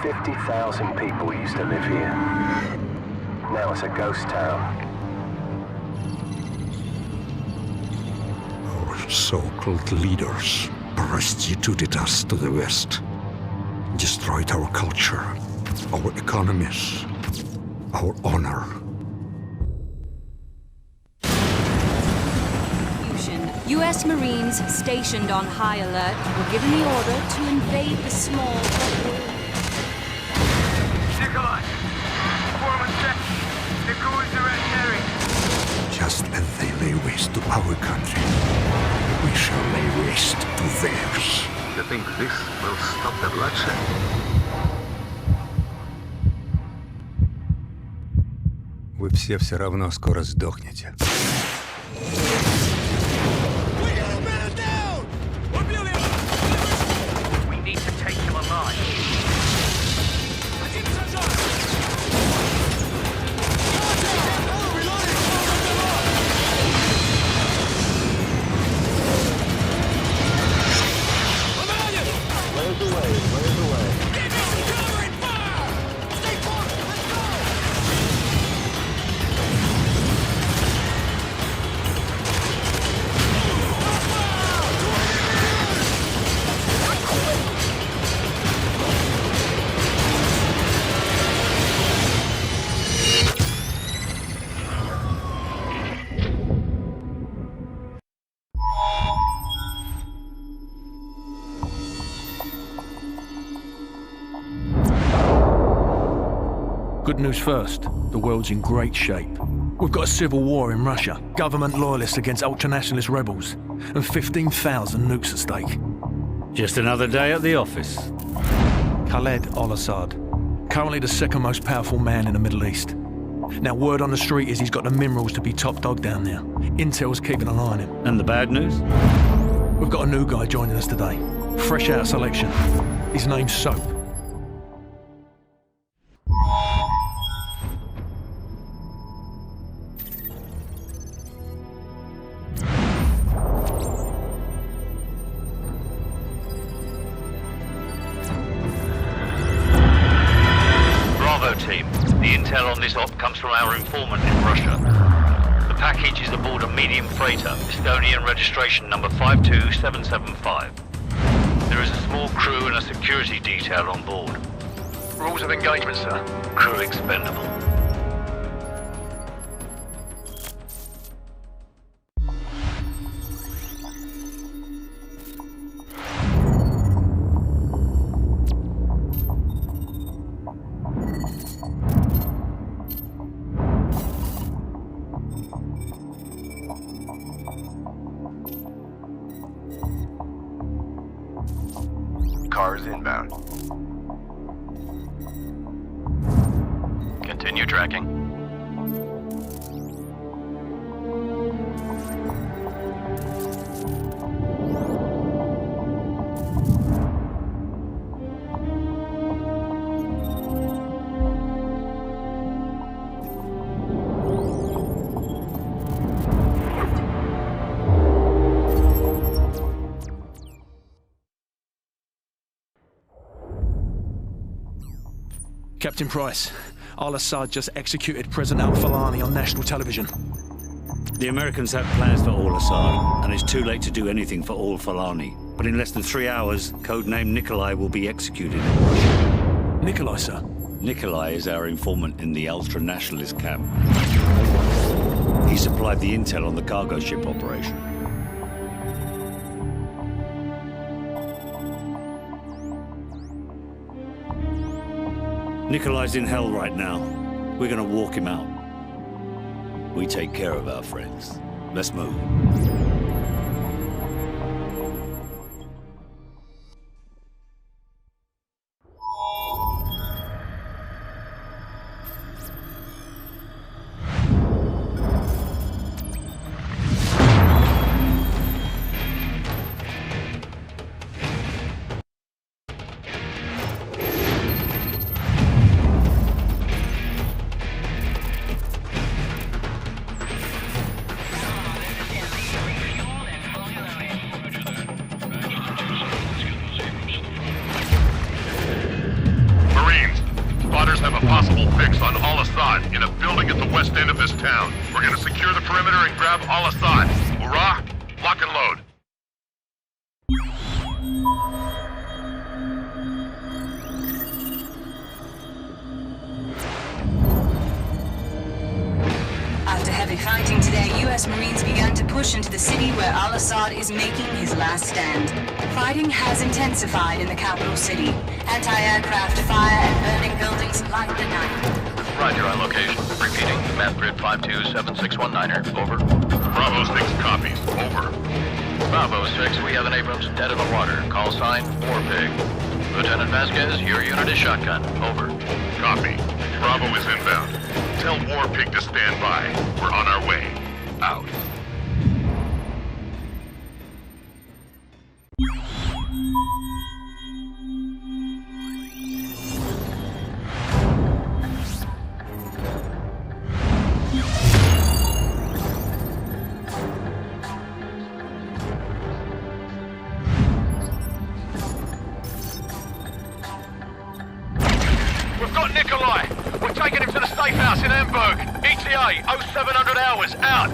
50,000 people used to live here. Now it's a ghost town. Our so-called leaders prostituted us to the West, destroyed our culture, our economies, our honor. U.S. Marines stationed on high alert were given the order to invade the small... Nikolai! Foreman check! The crews are at Terry! Just as they lay waste to our country, we shall lay waste to theirs. You think this will stop the bloodshed? Вы все равно скоро сдохнете. We need to take him alive. Blaze away. Give me some cover and fire! Stay close! Let's go! Good news first, the world's in great shape. We've got a civil war in Russia, government loyalists against ultranationalist rebels, and 15,000 nukes at stake. Just another day at the office. Khaled al-Assad, currently the second most powerful man in the Middle East. Now word on the street is he's got the minerals to be top dog down there. Intel's keeping an eye on him. And the bad news? We've got a new guy joining us today, fresh out of selection. His name's Soap. Team. The intel on this op comes from our informant in Russia. The package is aboard a medium freighter, Estonian registration number 52775. There is a small crew and a security detail on board. Rules of engagement, sir. Crew expendable. Cars inbound. Continue tracking. Captain Price, al-Assad just executed President al-Falani on national television. The Americans have plans for al-Assad, and it's too late to do anything for al-Falani. But in less than 3 hours, codename Nikolai will be executed in Russia. Nikolai, sir? Nikolai is our informant in the ultra-nationalist camp. He supplied the intel on the cargo ship operation. Nikolai's in hell right now. We're gonna walk him out. We take care of our friends. Let's move. possible fix on Al-Assad in a building at the west end of this town. We're gonna secure the perimeter and grab Al-Assad. Hurrah! Lock and load. After heavy fighting today, U.S. Marines began to push into the city where Al-Assad is making his last stand. Fighting has intensified in the capital city. Anti-aircraft fire and burning buildings light the night. Roger on location. Repeating, map grid 527619er. Over. Bravo 6 copies. Over. Bravo 6, we have an Abrams dead in the water. Call sign, War Pig. Lieutenant Vasquez, your unit is shotgun. Over. Copy. Bravo is inbound. Tell War Pig to stand by. We're on our way. Out. We've got Nikolai. We're taking him to the safe house in Hamburg. ETA 0700 hours. Out.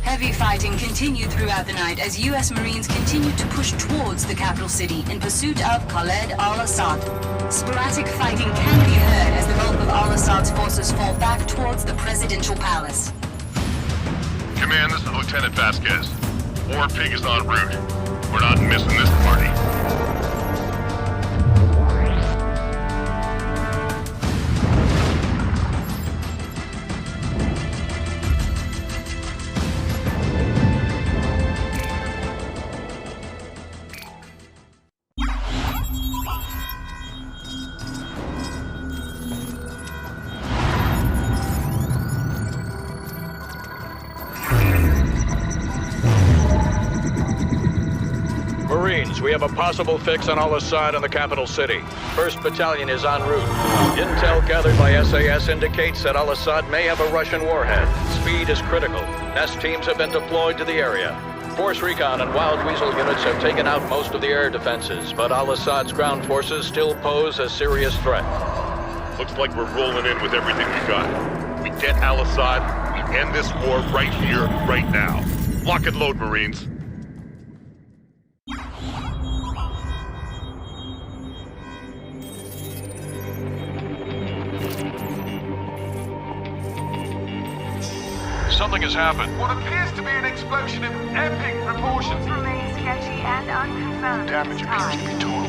Heavy fighting continued throughout the night as U.S. Marines continued to push towards the capital city in pursuit of Khaled al-Assad. Sporadic fighting can be heard as the bulk of al-Assad's forces fall back towards the presidential palace. Command, this is Lieutenant Vasquez. War Pig is en route. We're not missing this party. Marines, we have a possible fix on Al-Assad in the capital city. 1st Battalion is en route. Intel gathered by SAS indicates that Al-Assad may have a Russian warhead. Speed is critical. Nest teams have been deployed to the area. Force Recon and Wild Weasel units have taken out most of the air defenses, but Al-Assad's ground forces still pose a serious threat. Looks like we're rolling in with everything we got. We get Al-Assad, we end this war right here, right now. Lock and load, Marines. Something has happened. What appears to be an explosion of epic proportions remains sketchy and unconfirmed. Damage appears to be total.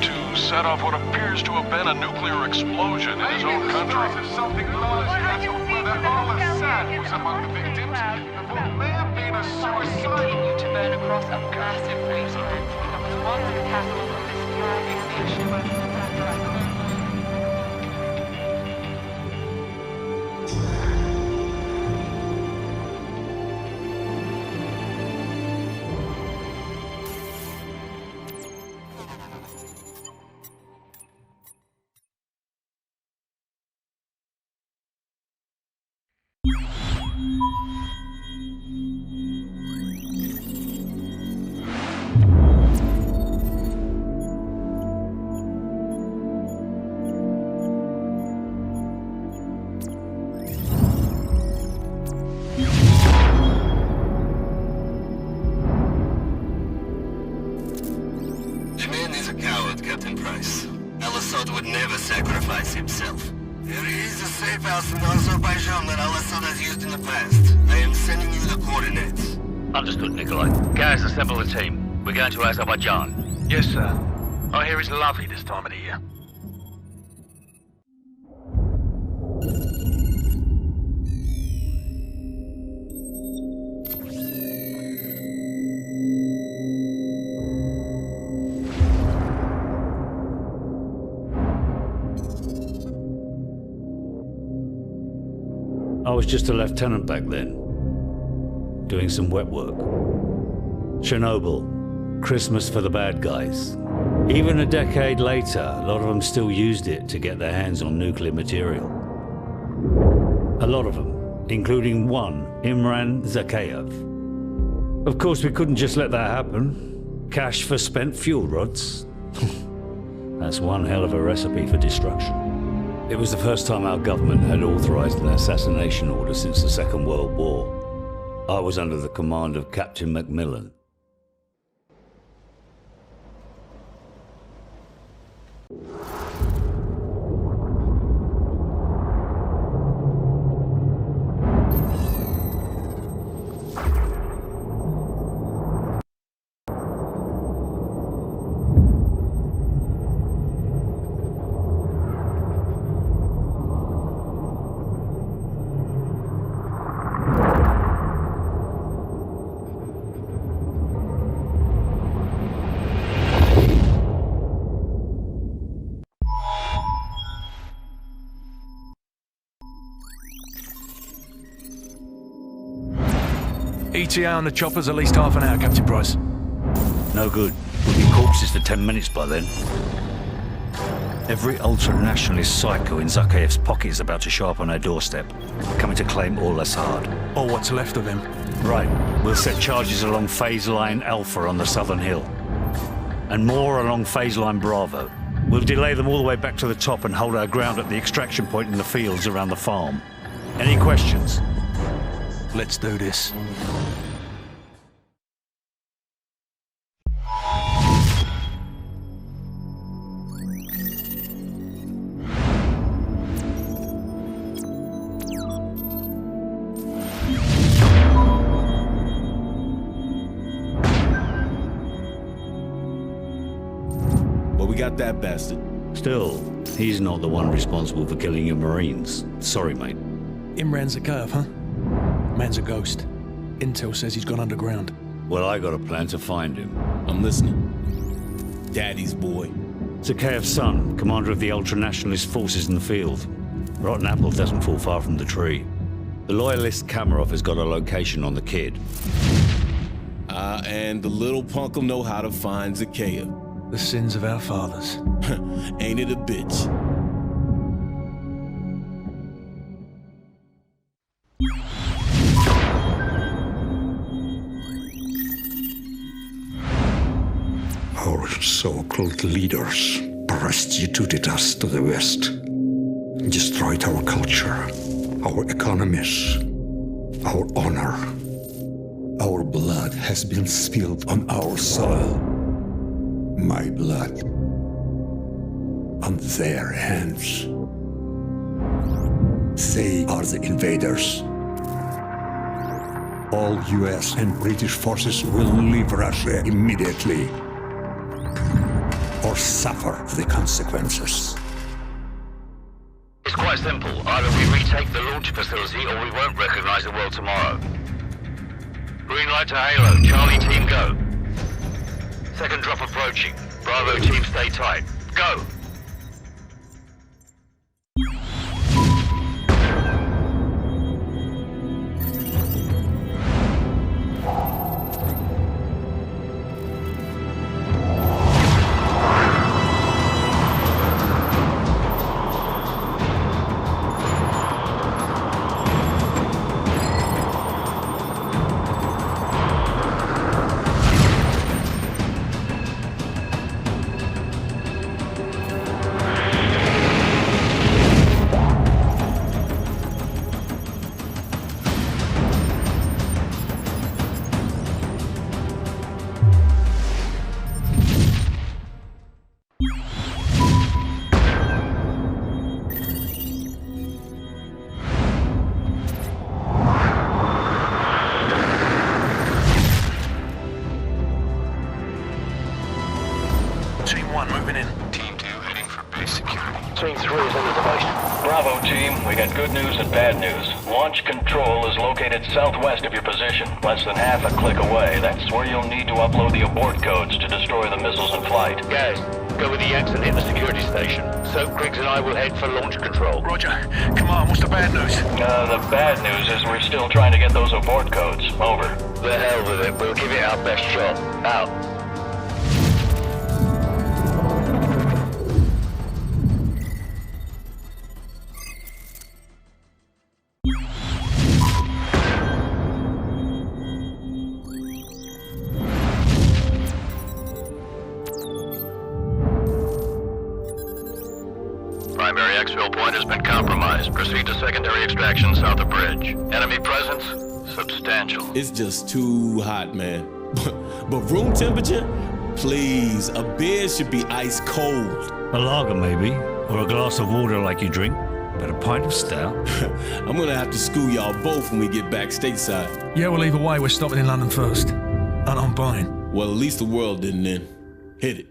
To set off what appears to have been a nuclear explosion in his own country. Of something large whether Al-Assad was among the victims, of what may have been a suicide. Continued to burn across a massive wasteland that was once the capital of this thriving nation. Al-Assad would never sacrifice himself. There is a safe house in Azerbaijan that Al-Assad has used in the past. I am sending you the coordinates. Understood, Nikolai. Guys, assemble the team. We're going to Azerbaijan. Yes, sir. I hear it's lovely this time of the year. I was just a lieutenant back then, doing some wet work. Chernobyl, Christmas for the bad guys. Even a decade later, a lot of them still used it to get their hands on nuclear material. A lot of them, including one, Imran Zakhaev. Of course, we couldn't just let that happen. Cash for spent fuel rods. That's one hell of a recipe for destruction. It was the first time our government had authorized an assassination order since the Second World War. I was under the command of Captain Macmillan. ETA on the chopper's at least half an hour, Captain Price. No good. We'll be corpses for 10 minutes by then. Every ultra-nationalist psycho in Zakhaev's pocket is about to show up on our doorstep, coming to claim Al-Assad. Or what's left of him. Right. We'll set charges along phase line Alpha on the southern hill. And more along phase line Bravo. We'll delay them all the way back to the top and hold our ground at the extraction point in the fields around the farm. Any questions? Let's do this. Well, we got that bastard. Still, he's not the one responsible for killing your Marines. Sorry, mate. Imran Zakhaev, huh? Man's a ghost. Intel says he's gone underground. Well, I got a plan to find him. I'm listening. Daddy's boy. Zakhaev's son, commander of the ultra-nationalist forces in the field. Rotten apple doesn't fall far from the tree. The loyalist Kamarov has got a location on the kid. And the little punk'll know how to find Zakhaev. The sins of our fathers. Ain't it a bitch? Our so-called leaders prostituted us to the West, destroyed our culture, our economies, our honor. Our blood has been spilled on our soil. My blood on their hands. They are the invaders. All US and British forces will leave Russia immediately, or suffer the consequences. It's quite simple. Either we retake the launch facility or we won't recognize the world tomorrow. Green light to Halo. Charlie team go. Second drop approaching. Bravo team stay tight. Go! Team 1 moving in. Team 2 heading for base security. Team 3 is under the base. Bravo, team. We got good news and bad news. Launch control is located southwest of your position, less than half a click away. That's where you'll need to upload the abort codes to destroy the missiles in flight. Guys, go with the X and hit the security station. Soap Griggs and I will head for launch control. Roger. Come on, what's the bad news? The bad news is we're still trying to get those abort codes. Over. The hell with it. We'll give it our best shot. Out. Primary exfil point has been compromised. Proceed to secondary extraction south of bridge. Enemy presence? Substantial. It's just too hot, man. But room temperature? Please, a beer should be ice cold. A lager, maybe. Or a glass of water like you drink. But a pint of stout? I'm gonna have to school y'all both when we get back stateside. Yeah, well, either way, we're stopping in London first. And I'm buying. Well, at least the world didn't end. Hit it.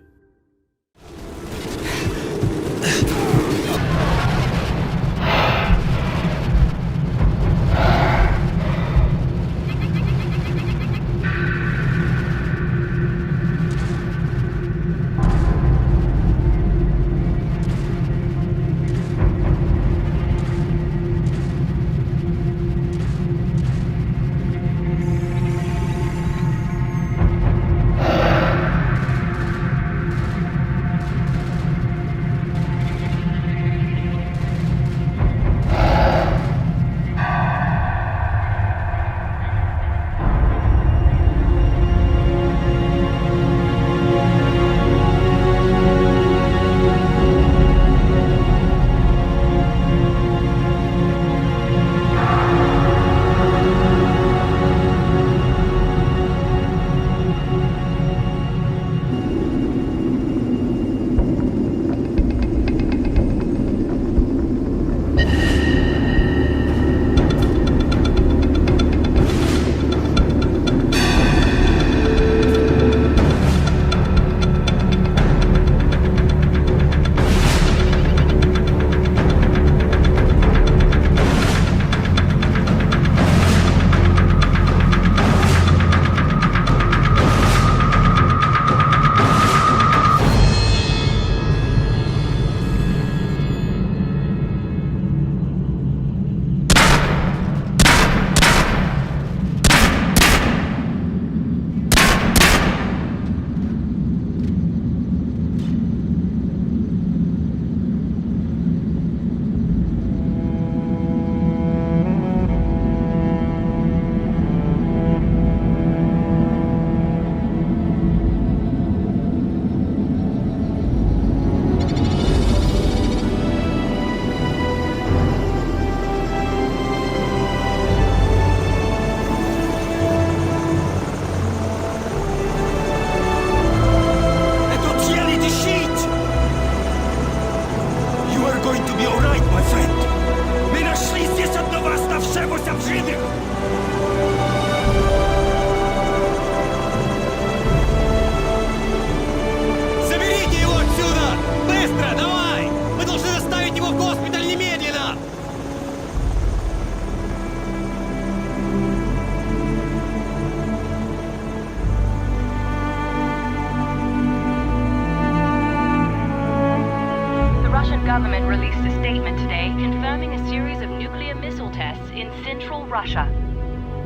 government released a statement today confirming a series of nuclear missile tests in central Russia.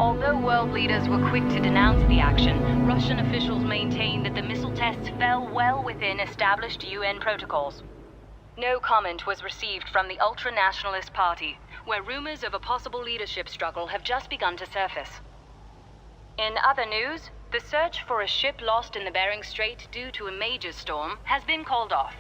Although world leaders were quick to denounce the action, Russian officials maintained that the missile tests fell well within established UN protocols. No comment was received from the ultra-nationalist party, where rumors of a possible leadership struggle have just begun to surface. In other news, the search for a ship lost in the Bering Strait due to a major storm has been called off.